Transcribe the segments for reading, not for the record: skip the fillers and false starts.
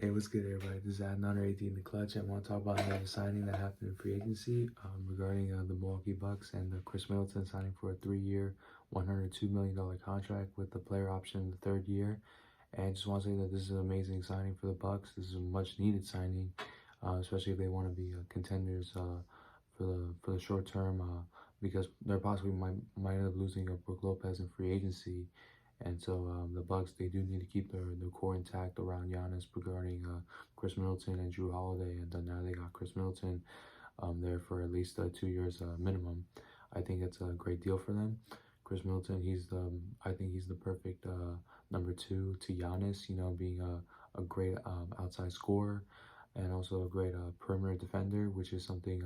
Hey, what's good, everybody? This is Adnan 18 in the clutch. I want to talk about another signing that happened in free agency regarding the Milwaukee Bucks and Khris Middleton signing for a 3-year, $102 million contract with the player option in the third year. And I just want to say that this is an amazing signing for the Bucks. This is a much-needed signing, especially if they want to be contenders for the short term, because they're possibly might end up losing Brook Lopez in free agency. And so the Bucks, they do need to keep their core intact around Giannis regarding Khris Middleton and Drew Holiday, and then now they got Khris Middleton there for at least 2 years minimum. I think it's a great deal for them. Khris Middleton, I think he's the perfect number two to Giannis. You know, being a great outside scorer and also a great perimeter defender, which is something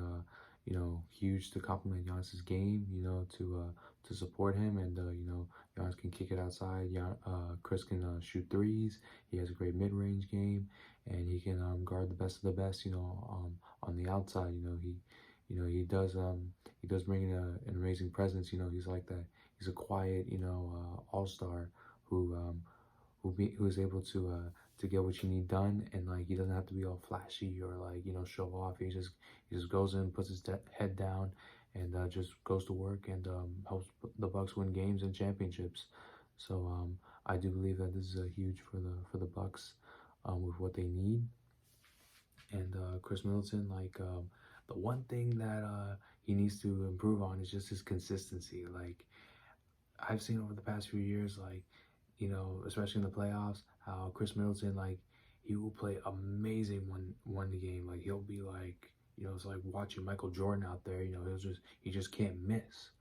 you know, huge to complement Giannis's game. You know, to support him, and you know, Giannis can kick it outside. Khris can shoot threes. He has a great mid-range game, and he can guard the best of the best. You know, on the outside. He does bring in an amazing presence. You know, he's like that. He's a quiet, you know, all-star who is able to get what you need done, and like he doesn't have to be all flashy or like, you know, show off. He just goes in, puts his head down, and just goes to work and helps the Bucks win games and championships. So I do believe that this is huge for the Bucks with what they need. And Khris Middleton, like the one thing that he needs to improve on is just his consistency. Like I've seen over the past few years, like, you know, especially in the playoffs, how Khris Middleton, like, he will play amazing when the game. Like, he'll be like, you know, it's like watching Michael Jordan out there. You know, he just can't miss.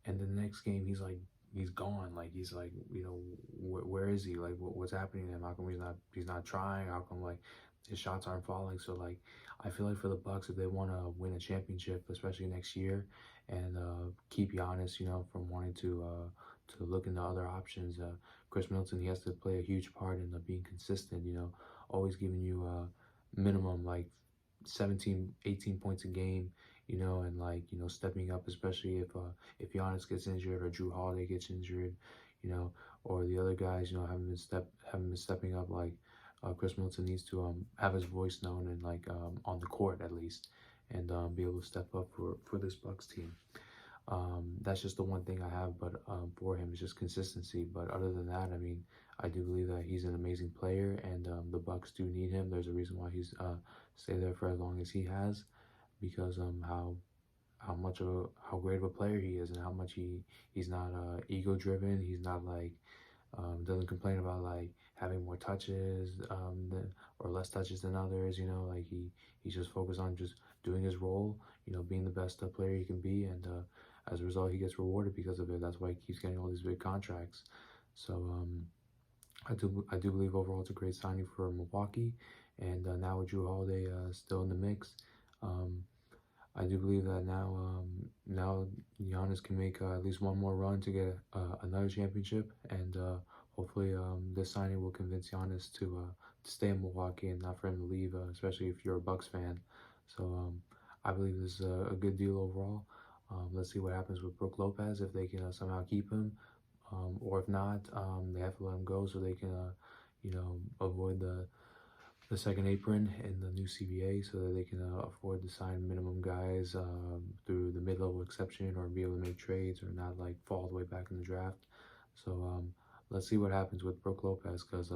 And then the next game, he's gone. Like, he's like, you know, where is he? Like, what's happening to him? How come he's not trying? How come like his shots aren't falling? So like, I feel like for the Bucks, if they want to win a championship, especially next year, and keep Giannis, you know, from wanting to look into other options, Khris Middleton, he has to play a huge part in being consistent. You know, always giving you minimum like 17, 18 points a game, you know, and like, you know, stepping up, especially if Giannis gets injured or Drew Holiday gets injured, you know, or the other guys, you know, haven't been stepping up. Like Khris Middleton needs to have his voice known, and like on the court at least, and be able to step up for this Bucks team. That's just the one thing I have, but for him is just consistency. But other than that, I mean, I do believe that he's an amazing player, and the Bucks do need him. There's a reason why he's stayed there for as long as he has, because how great of a player he is, and how much he's not ego driven. He's not like doesn't complain about like having more touches or less touches than others. You know, like he's just focused on just doing his role. You know, being the best player he can be, and as a result, he gets rewarded because of it. That's why he keeps getting all these big contracts. So I do believe overall it's a great signing for Milwaukee, and now with Drew Holiday still in the mix. I do believe that now Giannis can make at least one more run to get another championship, and hopefully this signing will convince Giannis to stay in Milwaukee and not for him to leave, especially if you're a Bucks fan. So I believe this is a good deal overall. Let's see what happens with Brook Lopez, if they can somehow keep him, or if not, they have to let him go so they can, you know, avoid the second apron in the new CBA, so that they can afford to sign minimum guys through the mid-level exception, or be able to make trades, or not like fall all the way back in the draft. So let's see what happens with Brook Lopez, because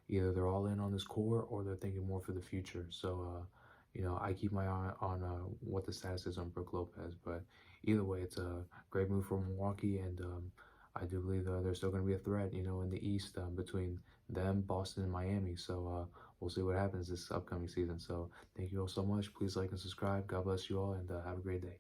either they're all in on this core, or they're thinking more for the future. So you know, I keep my eye on what the status is on Brook Lopez, but either way, it's a great move for Milwaukee, and I do believe they're still going to be a threat, you know, in the East between them, Boston, and Miami. So we'll see what happens this upcoming season. So thank you all so much. Please like and subscribe. God bless you all, and have a great day.